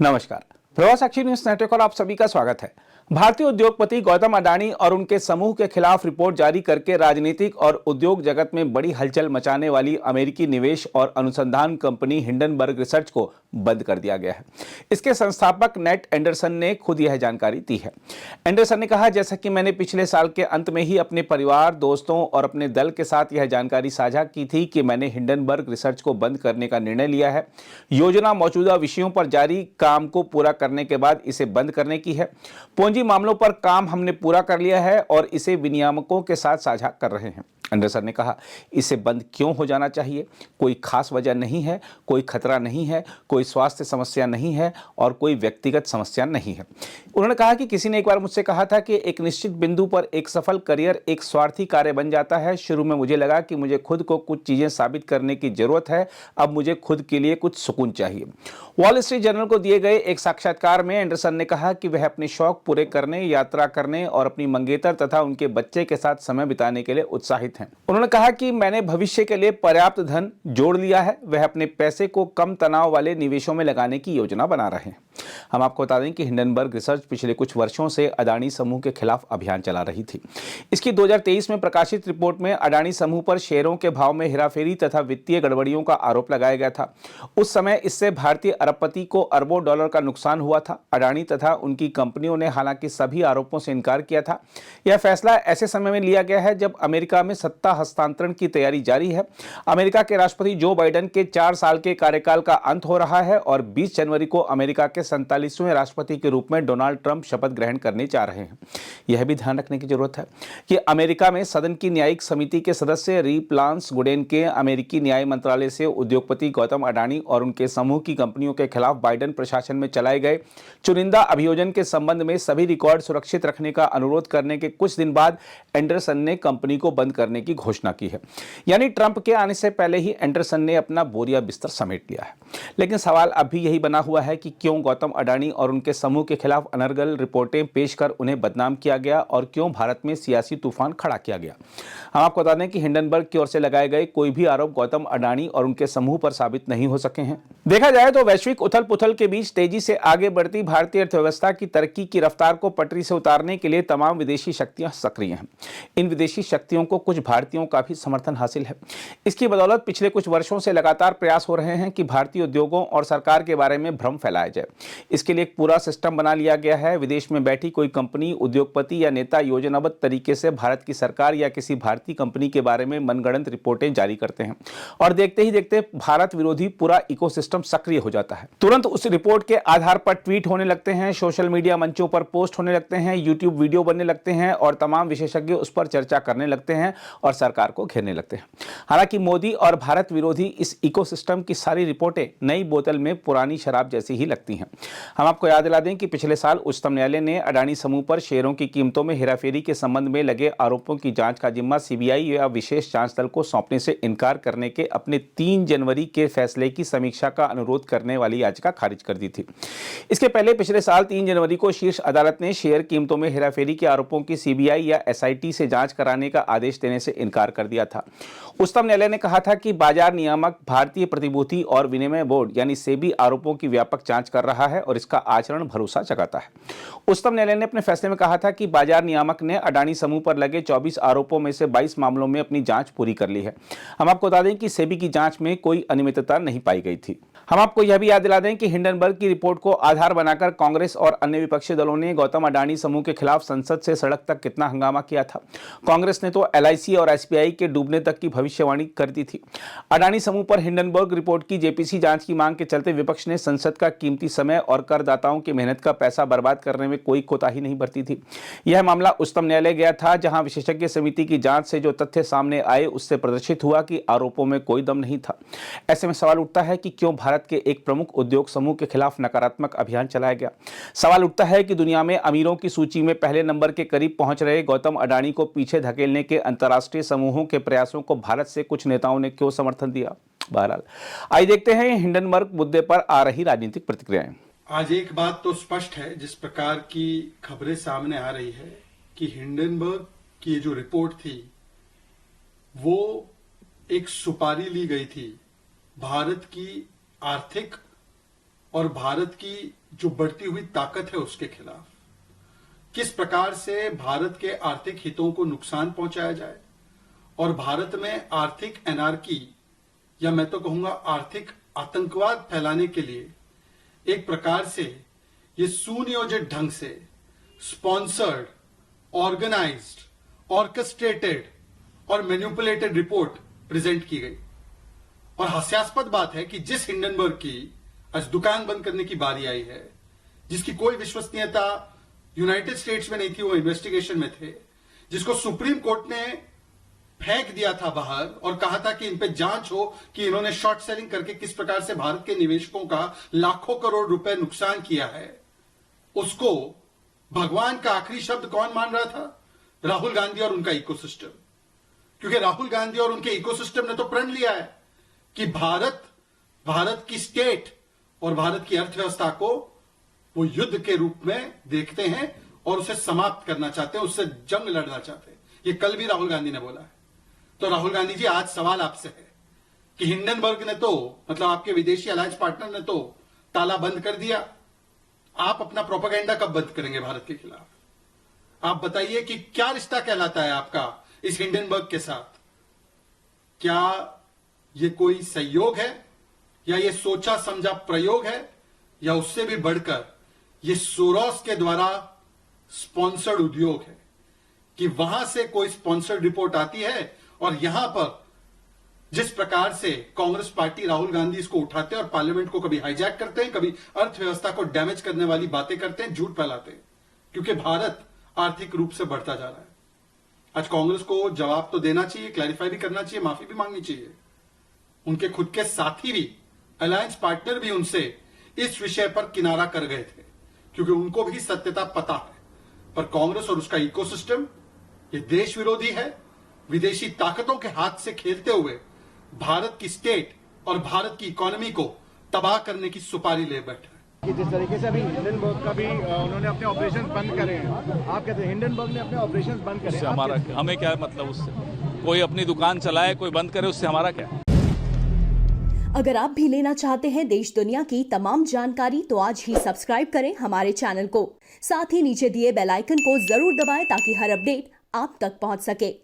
नमस्कार। प्रवास साक्षी news network और आप सभी का स्वागत है। भारतीय उद्योगपति गौतम अडानी और उनके समूह के खिलाफ रिपोर्ट जारी करके राजनीतिक और उद्योग जगत में बड़ी हलचल मचाने वाली अमेरिकी निवेश और अनुसंधान कंपनी हिंडनबर्ग रिसर्च को बंद कर दिया गया है। इसके संस्थापक नेट एंडरसन ने खुद यह जानकारी दी है। एंडरसन ने कहा, जैसा कि मैंने पिछले साल के अंत में ही अपने परिवार, दोस्तों और अपने दल के साथ यह जानकारी साझा की थी कि मैंने हिंडनबर्ग रिसर्च को बंद करने का निर्णय लिया है। योजना मौजूदा विषयों पर जारी काम को पूरा करने के बाद इसे बंद करने की है। पूंजी मामलों पर काम हमने पूरा कर लिया है और इसे विनियामकों के साथ साझा कर रहे हैं। एंडरसन ने कहा, इसे बंद क्यों हो जाना चाहिए? कोई खास वजह नहीं है, कोई खतरा नहीं है, कोई स्वास्थ्य समस्या नहीं है और कोई व्यक्तिगत समस्या नहीं है। उन्होंने कहा कि किसी ने एक बार मुझसे कहा था कि एक निश्चित बिंदु पर एक सफल करियर एक स्वार्थी कार्य बन जाता है। शुरू में मुझे लगा कि मुझे खुद को कुछ चीजें साबित करने की जरूरत है। अब मुझे खुद के लिए कुछ सुकून चाहिए। वॉल स्ट्रीट जर्नल को दिए गए एक साक्षात्कार में एंडरसन ने कहा कि वह अपने शौक पूरे करने, यात्रा करने और अपनी मंगेतर तथा उनके बच्चे के साथ समय बिताने के लिए उत्साहित हैं। उन्होंने कहा कि मैंने भविष्य के लिए पर्याप्त धन जोड़ लिया है। वह अपने पैसे को कम तनाव वाले निवेशों में लगाने की योजना बना रहे हैं। हम आपको बता दें कि हिंडनबर्ग रिसर्च पिछले कुछ वर्षों से अडानी समूह के खिलाफ अभियान चला रही थी। इसकी 2023 में प्रकाशित रिपोर्ट में अडानी समूह पर शेयरों के भाव में हेराफेरी तथा वित्तीय गड़बड़ियों का आरोप लगाया गया था। उस समय इससे भारतीय अरबपति को अरबों डॉलर का नुकसान हुआ था। अडानी तथा उनकी कंपनियों ने हालांकि सभी आरोपों से इनकार किया था। यह फैसला ऐसे समय में लिया गया है जब अमेरिका में सत्ता हस्तांतरण की तैयारी जारी है। अमेरिका के राष्ट्रपति जो बाइडेन के 4 साल के कार्यकाल का अंत हो रहा है और 20 जनवरी को अमेरिका के 47वें राष्ट्रपति के रूप में डोनाल्ड ट्रंप शपथ ग्रहण करने जा रहे हैं। यह भी ध्यान रखने की जरूरत है कि अमेरिका में सदन की न्यायिक समिति के सदस्य रीप लांस गुडेन के अमेरिकी न्याय मंत्रालय से उद्योगपति गौतम अडानी और उनके समूह की कंपनियों के खिलाफ बाइडेन प्रशासन में चलाए गए चुनिंदा अभियोजन के संबंध में सभी रिकॉर्ड सुरक्षित रखने का अनुरोध करने के कुछ दिन बाद एंडरसन ने कंपनी को बंद करने की घोषणा की है। यानी ट्रंप के आने से पहले ही एंडरसन ने अपना बोरिया बिस्तर समेट लिया है। लेकिन सवाल अब भी यही बना हुआ है कि क्यों गौतम अडानी और उनके समूह के खिलाफ अनर्गल रिपोर्टें पेश कर उन्हें बदनाम किया गया और क्यों भारत में सियासी तूफान खड़ा किया गया। हम आपको बता दें कि हिंडनबर्ग की ओर से लगाए गए कोई भी आरोप गौतम अडानी और उनके समूह पर साबित नहीं हो सके हैं। देखा जाए तो वैश्विक उथल पुथल के बीच तेजी से आगे बढ़ती भारतीय अर्थव्यवस्था की तरक्की की रफ्तार को पटरी से उतारने के लिए तमाम विदेशी शक्तियां सक्रिय हैं। इन विदेशी शक्तियों को कुछ भारतीयों का भी समर्थन हासिल है। इसकी बदौलत पिछले कुछ वर्षों से लगातार प्रयास हो रहे हैं कि भारतीय उद्योगों और सरकार के बारे में भ्रम फैलाया जाए। इसके लिए एक पूरा सिस्टम बना लिया गया है। विदेश में बैठी कोई कंपनी, उद्योगपति या नेता योजनाबद्ध तरीके से भारत की सरकार या किसी भारतीय कंपनी के बारे में मनगढ़ंत रिपोर्टें जारी करते हैं और देखते ही देखते भारत विरोधी पूरा इकोसिस्टम सक्रिय हो जाता है। तुरंत उस रिपोर्ट के आधार पर ट्वीट होने लगते हैं, सोशल मीडिया मंचों पर पोस्ट होने लगते हैं, यूट्यूब वीडियो बनने लगते हैं और तमाम विशेषज्ञ उस पर चर्चा करने लगते हैं और सरकार को घेरने लगते हैं। हालांकि मोदी और भारत विरोधी इस इकोसिस्टम की सारी रिपोर्टें नई बोतल में पुरानी शराब जैसी ही लगती हैं। हम आपको याद दिला दें कि पिछले साल उच्चतम न्यायालय ने अडानी समूह पर शेयरों की कीमतों में हेराफेरी के संबंध में लगे आरोपों की जांच का जिम्मा सीबीआई या विशेष जांच दल को सौंपने से इनकार करने के अपने 3 जनवरी के फैसले की समीक्षा का अनुरोध करने वाली याचिका खारिज कर दी थी। इसके पहले पिछले साल 3 जनवरी को शीर्ष अदालत ने शेयर कीमतों में हेराफेरी के आरोपों की सीबीआई या एसआईटी से जांच कराने का आदेश देने से इनकार कर दिया था। उच्चतम न्यायालय ने कहा था कि बाजार नियामक भारतीय प्रतिभूति और विनिमय बोर्ड यानी सेबी आरोपों की व्यापक जांच कर रहा है और इसका आचरण भरोसा जगाता है। उच्चतम न्यायालय ने अपने फैसले में कहा था कि बाजार नियामक ने अडानी समूह पर लगे 24 आरोपों में से 22 मामलों में अपनी जांच पूरी कर ली है। हम आपको बता दें कि सेबी की जांच में कोई अनियमितता नहीं पाई गई थी। हम आपको यह भी याद दिला दें कि हिंडनबर्ग की रिपोर्ट को आधार बनाकर कांग्रेस और अन्य विपक्षी दलों ने गौतम अडानी समूह के खिलाफ संसद से सड़क तक कितना हंगामा किया था। कांग्रेस ने तो एलआईसी और एसबीआई के डूबने तक की भविष्यवाणी कर दी थी। अडानी समूह पर हिंडनबर्ग रिपोर्ट की जेपीसी जांच की मांग के चलते विपक्ष ने संसद का कीमती समय और करदाताओं की मेहनत का पैसा बर्बाद करने में कोई कोताही नहीं बरती थी। यह मामला उच्चतम न्यायालय गया था, जहां विशेषज्ञ समिति की जांच से जो तथ्य सामने आए उससे प्रदर्शित हुआ कि आरोपों में कोई दम नहीं था। ऐसे में सवाल उठता है कि क्यों भारत के एक प्रमुख उद्योग समूह के खिलाफ नकारात्मक अभियान चलाया गया। सवाल उठता है कि दुनिया में अमीरों की सूची में पहले नंबर के करीब पहुंच रहे गौतम अडानी को पीछे धकेलने के अंतर्राष्ट्रीय समूहों के प्रयासों को भारत से कुछ नेताओं ने क्यों समर्थन दिया। बहरहाल आइए देखते हैं हिंडनबर्ग मुद्दे पर आ रही राजनीतिक प्रतिक्रियाएं। आज एक बात तो स्पष्ट है, जिस प्रकार की खबरें सामने आ रही है कि हिंडनबर्ग की जो रिपोर्ट थी वो एक सुपारी ली गई थी भारत की आर्थिक और भारत की जो बढ़ती हुई ताकत है उसके खिलाफ किस प्रकार से भारत के आर्थिक हितों को नुकसान पहुंचाया जाए और भारत में आर्थिक एनार्की या मैं तो कहूंगा आर्थिक आतंकवाद फैलाने के लिए एक प्रकार से ये सुनियोजित ढंग से स्पॉन्सर्ड, ऑर्गेनाइज्ड, ऑर्केस्ट्रेटेड और मैनिपुलेटेड रिपोर्ट प्रेजेंट की गई। और हास्यास्पद बात है कि जिस हिंडनबर्ग की आज दुकान बंद करने की बारी आई है, जिसकी कोई विश्वसनीयता यूनाइटेड स्टेट्स में नहीं थी, वो इन्वेस्टिगेशन में थे, जिसको सुप्रीम कोर्ट ने फेंक दिया था बाहर और कहा था कि इन पे जांच हो कि इन्होंने शॉर्ट सेलिंग करके किस प्रकार से भारत के निवेशकों का लाखों करोड़ रुपए नुकसान किया है, उसको भगवान का आखिरी शब्द कौन मान रहा था? राहुल गांधी और उनका इकोसिस्टम। क्योंकि राहुल गांधी और उनके इकोसिस्टम ने तो प्रण लिया है कि भारत की स्टेट और भारत की अर्थव्यवस्था को वो युद्ध के रूप में देखते हैं और उसे समाप्त करना चाहते हैं, उससे जंग लड़ना चाहते हैं। ये कल भी राहुल गांधी ने बोला है। तो राहुल गांधी जी, आज सवाल आपसे है कि हिंडनबर्ग ने तो मतलब आपके विदेशी अलायंस पार्टनर ने तो ताला बंद कर दिया, आप अपना प्रोपेगेंडा कब बंद करेंगे भारत के खिलाफ? आप बताइए कि क्या रिश्ता कहलाता है आपका इस हिंडनबर्ग के साथ? क्या ये कोई संयोग है या ये सोचा समझा प्रयोग है या उससे भी बढ़कर ये सोरोस के द्वारा स्पॉन्सर्ड उद्योग है कि वहां से कोई स्पॉन्सर्ड रिपोर्ट आती है और यहां पर जिस प्रकार से कांग्रेस पार्टी राहुल गांधी इसको उठाते हैं और पार्लियामेंट को कभी हाईजैक करते हैं, कभी अर्थव्यवस्था को डैमेज करने वाली बातें करते हैं, झूठ फैलाते हैं, क्योंकि भारत आर्थिक रूप से बढ़ता जा रहा है। आज कांग्रेस को जवाब तो देना चाहिए, क्लैरिफाई भी करना चाहिए, माफी भी मांगनी चाहिए। उनके खुद के साथी भी, अलायंस पार्टनर भी उनसे इस विषय पर किनारा कर गए थे, क्योंकि उनको भी सत्यता पता है। पर कांग्रेस और उसका इकोसिस्टम ये देश विरोधी है, विदेशी ताकतों के हाथ से खेलते हुए भारत की स्टेट और भारत की इकोनॉमी को तबाह करने की सुपारी ले बैठा है। कि जिस तरीके से अभी हिंडनबर्ग का भी उन्होंने अपने ऑपरेशन बंद करे हैं, आप कहते हैं हिंडनबर्ग ने अपने ऑपरेशन बंद करे, हमारा हमें क्या मतलब उससे? कोई अपनी दुकान चलाए, कोई बंद करे, उससे हमारा क्या? अगर आप भी लेना चाहते हैं देश दुनिया की तमाम जानकारी तो आज ही सब्सक्राइब करें हमारे चैनल को। साथ ही नीचे दिए बेल आइकन को जरूर दबाएं ताकि हर अपडेट आप तक पहुंच सके।